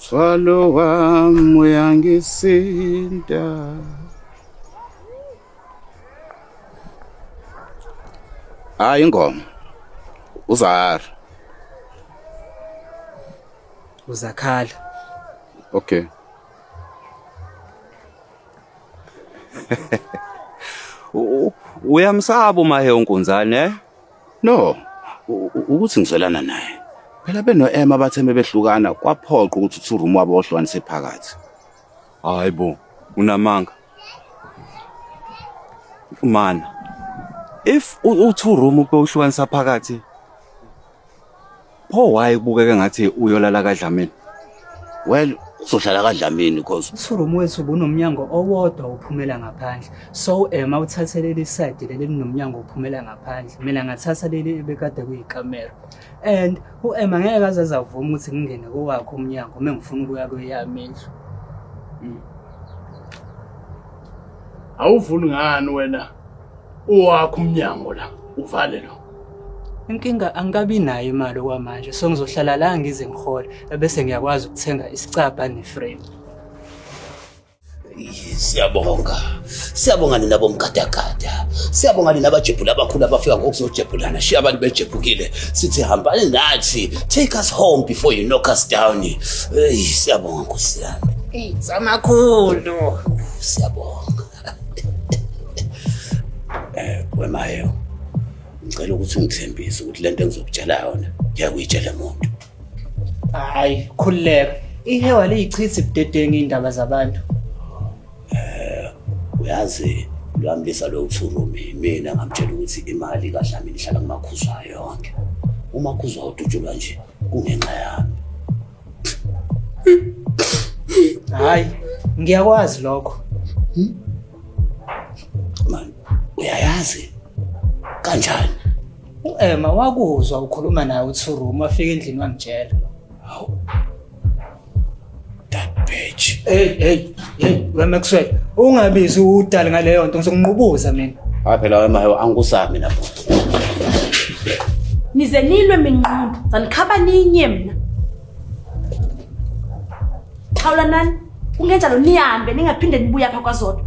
Swalo wami uyangisinda. Hayi ingoma. Uzahara. Uzakhala. Okay. Uyamsaba uMahe uNkunzane? No. Ukuthi ngizwelana naye. Phela beno Emma batheme behlukana kwaphoqa ukuthi uThurumu wabo ohlukanise phakathi. Hayibo, unamanga. Mana. If uThurumu bewuhlukanisa phakathi, pho why kubukeka ngathi uyolala kaDlamini? Well, uzohlala kaDlamini because uThurumu wethu ubunomnyango owodwa uphumela ngaphandle. So Emma uthathe leli side leli linomnyango uphumela ngaphandle. Mina ngathatha leli ebekade kuyikamera. And uEmma ngeke azavuma ukuthi ngingene kowakhe umnyango mengifuna ukuya kweyami indlu. Awuvuli ngani wena? Owakho umnyango la, uvale lo. Inkinga angikabi nayo imali okwamanje, so ngizohlala la ngize ngihole bese ngiyakwazi ukuthenga isicabha neframe. Siyabonga nina bomgadagada. Siyabonga nina abajebhula abakhulu abafika ngokuzojebhulana. Shiya abantu bejebhukile. Sithi hambani nathi. Take us home before you knock us down. Siyabonga Nkosi yami. Samakhulu. Siyabonga. Wemayo. Ngicela ukuthi ungithembise ukuthi lento engizokutshela yona ngiyakuyitshela umuntu. Hayi, khulileka. Ihewa liyichitha ibudedenge indaba zabantu. Uyazi lwamlisa lo Thurumu mina ngamtshela ukuthi imali kaDlamini ihlala kumakhuzwa yonke. Umakhuzwa udutshulwa nje kungenxa yami. Hayi, ngiyakwazi lokho. Man, uyayazi kanjani? uEmma wakuzwa ukhuluma naye uThurumu afika endlini wangitshela. Hawu. That bitch. Hey, weMaxwell, ungabizi udali ngaleyo nto ngizokunqubuza mina. hayi phela wemayo angikusami mina boss. Nize nilwe minqondo, zanikhaba ninye mina. Khawula nani? Kungenjalo nihambe ningaphinde nibuya apha kwaZodwa.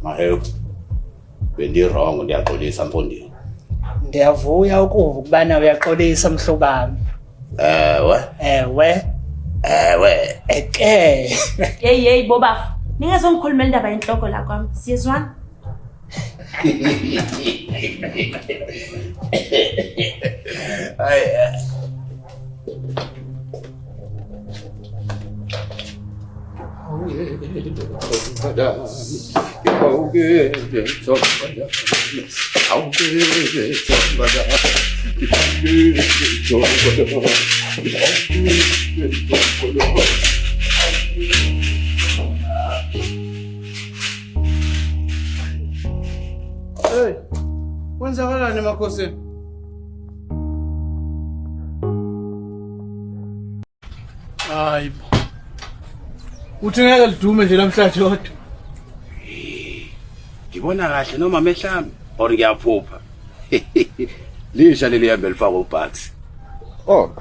Mahewu. Bendi wrong ndiyaxolisa mfondini. Ndiyavuya ukuva ukubana uyaxolisa mhlobami. Ewe. Eke. Hey bobafu. Ningazongikhulumela indaba yenhloko la kwami. Siyezwana? Hey, kwenzakalani emakhosini? Hayibo. Uthi ngeke lidume nje namhlanje kodwa. Ngibona kahle noma mehlami or ngiyaphupha. Lisha leli hambe lifaka uBucks. Oh.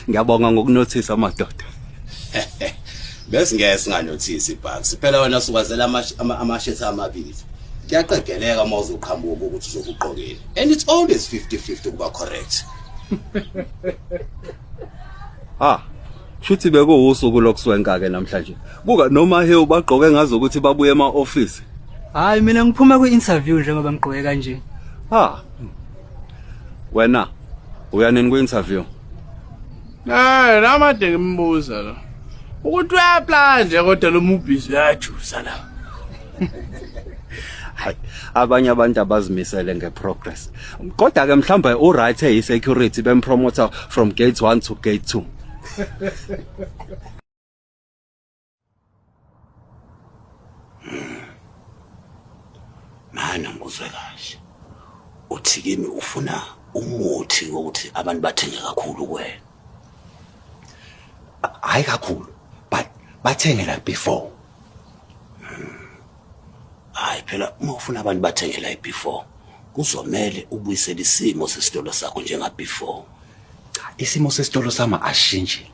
Ngiyabonga ngokunothisa amadoda. Bese ngeke singanothisi iBucks. Phela wena sukwazela amashetha amabili. Kuyaqegeleka uma uzoqhamuka ukuthi uzokuqokela. And it's always 50-50 kuba correct. Shuthi bekuwusuku lokuswenka ke namhlanje. Buka noma he ubagqoke ngazo ukuthi babuye ema-office. Hayi mina ngiphuma kwi-interview njengoba ngigqoke kanje. Wena uyaneni kwi-interview? Namade ngimbuza la. Ukuthi uyapply nje kodwa lo mubhizi uyajusa la. Hayi, abanye abantu abazimisele ngeprogress. Kodwa ke mhlawumbe uright eyisecurity bempromoter from gate 1 to gate 2. Mana ngizwe kahle. Uthi kimi ufuna umuthi ukuthi abantu bathenge kakhulu kuwena. Hayi kakhulu, but bathenge la before. Hayi phela uma ufuna abantu bathenge la before, kuzomela ubuyisele isimo sesitolo sakho njenga before. Isimo sesitolo sami ashintshile.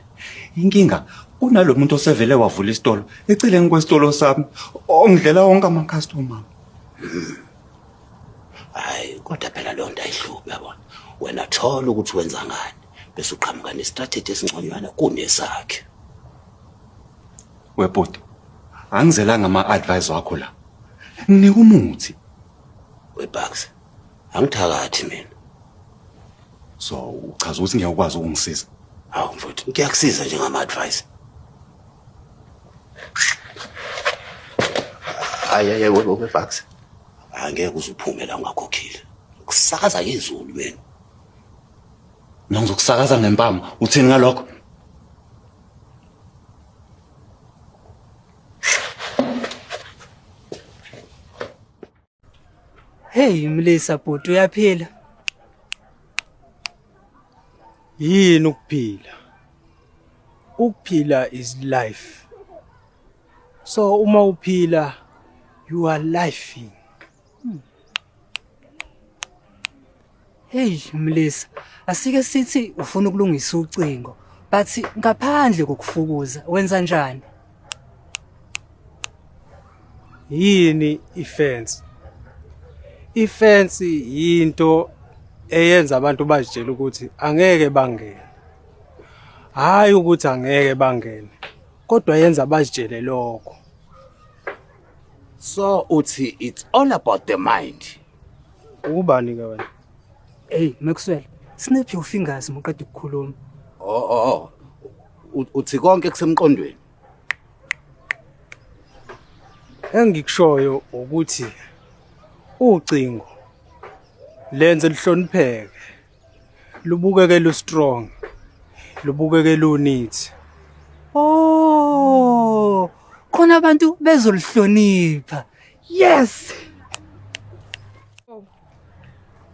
Inkinga unalo muntu osevele wavula isitolo eceleni kwesitolo sami ongidlela wonke ama-customer. Hayi kodwa phela leyo nto ayihluphi yabona. Wena thola ukuthi wenza ngani bese uqhamuka nestrategy esinconywana kunesakhe. Webhuti, angizelanga ama-advice wakho la. Nginika umuthi. Webucks. Angithakathi mina. So uchaza ukuthi ngiyakwazi ukungisiza. Hawu mfowethu, ngiyakusiza nje ngama-advice. Hayi webucks. Angeke uzuphume la ungakhokhile. Kusakaza izulu wena. Ngizokusakaza ngempama. Uthini ngalokho? Hey Mlisa bhuti uyaphila? Yini ukuphila? Ukuphila is life. So uma uphila you are living. Hey Mlisa, asike sithi ufuna ukulungisa ucingo, but ngaphandle kokufukuza wenza njani? Yini ifence? Ifence yinto eyenza abantu bazitshela ukuthi angeke bangene. Hayi ukuthi angeke bangene. Kodwa yenza bazitshele lokho. So uthi it's all about the mind. Ubani ke wena? Hey Maxwell, snap your fingers muqeda ukukhuluma. Uthi konke kusemqondweni. Engikushoyo ukuthi ucingo lenze lihlonipheke, lubukeke lu strong, lubukeke lu neat. Oh, khona abantu bezolihlonipha. Yes.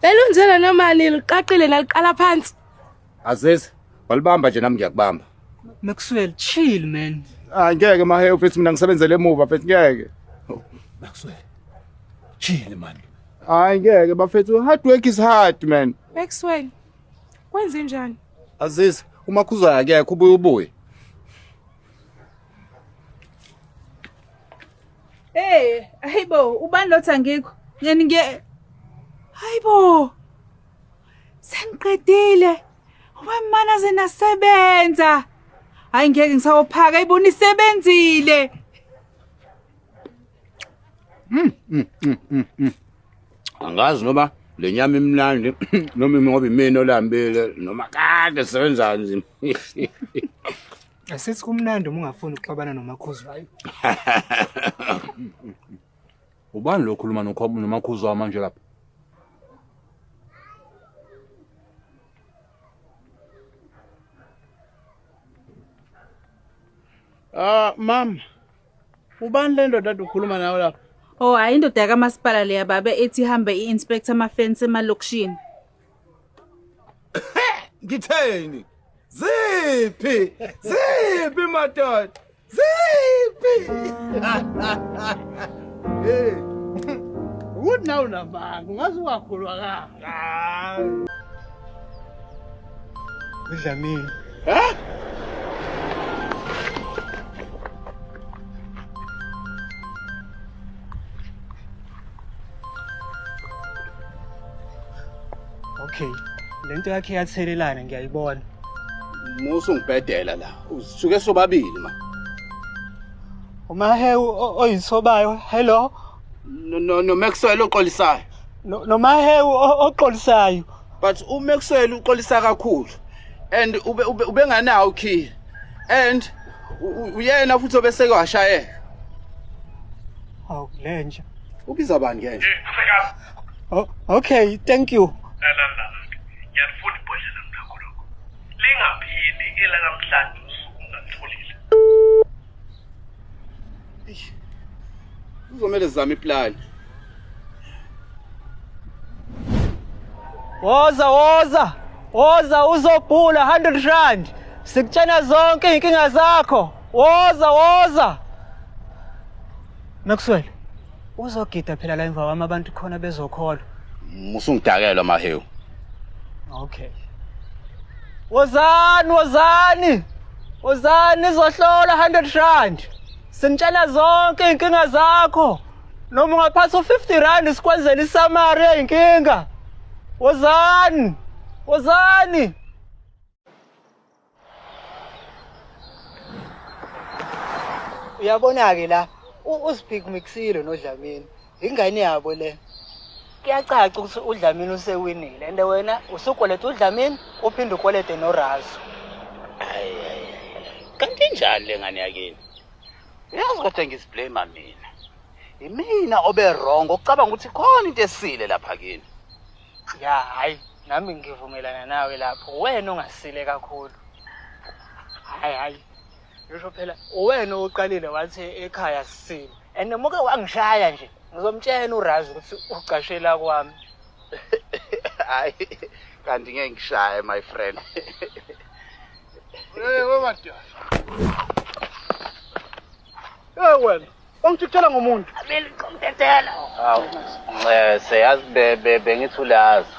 Belunjena nomali liqaqile naliqala phansi. Aziz, walibamba nje nami ngiyakubamba. Maxwell, chill man. Angeke mahe ufethi mina ngisebenzele emuva fethi ngeke. Maxwell. Chill man. Angeke bafethu hard work is hard man. Maxwell. Kwenze njani? Aziz, uma kuzwa akekho ubuye. Hey, hayibo, ubani lo thangikho? Ngiye hayibo. Sengiqedile. Wemana zenasebenza. Hayi ngeke ngisawophaka ayibona isebenzile. Angazi noma lenyama imnandi noma ngoba imini olambile noma kade sebenza nzima. Asithi kumnandi uma ungafuni ukuxabana noMakhuzwayo. Ubani lo khuluma noMakhuzwayo manje lapha? Mama. Ubani le ndoda ade ukhuluma nawe lapha? Oh, hayi indoda kaMasipala leya babe ethi ihambe i-inspector ama-fence emalokishini. Ngitheni? Ziphi madoda? Ziphi? Hey. What now nabanga? Ungazi wakhulwa ka. Udlamini. Okay, lento yakhe yathelelana ngiyayibona. Musu ngibhedela la. Usuke sobabili ma. Umahewu oyisobayo, hello. No Maxwell oqolisayo. No Mahewu oqolisayo. But uMaxwell uqolisa kakhulu. And ubenganawo key. And uyena futhi obeseke washayeka. Awu lenje. Ubiza bani nje? Oh, okay, thank you. Ngiyafuna ibhodlela ngakho lokho. Lingaphindi ela namhlanje usuku ungatholile. Uzomela zama iplan. Woza uzobhula 100 rand. Sikutshena zonke inkinga zakho. Woza. Maxwell. Uzogida phela la emva kwami abantu khona bezokholwa. Musungidakelwa mahewu. Okay. Wozani nizohlola 100 rand. Sinitshela zonke iy'nkinga zakho. Noma ungaphatha u-50 rand sikwenzela isamari yey'nkinga. Wozani. Uyabona-ke la, uSiphikimixile noDlamini. Ingane yabo le. Kuyacaca ukuthi uDlamini usewinile. And wena usukweleta uDlamini uphinde ukwelete noRazo. Kanti njani le ngane yakini? Yazi kodwa ngisiblame mina. Imina obe wrong ukucabanga ukuthi khona into esile lapha kini. Ya hayi, nami ngivumelana nawe lapho. Wena ungasile kakhulu. Hayi. Ngisho phela wena oqalile wathi ekhaya sisile. And moke wangishaya nje. Ngizomtshela uRazo ukuthi ucashela kwami. Hayi, kanti ngeke ngishaye my friend. Wemadoda. Wena, ungithithela ngomuntu. Abeli ngomtetela. Hawu, seyazi bebe ngithi ulazi.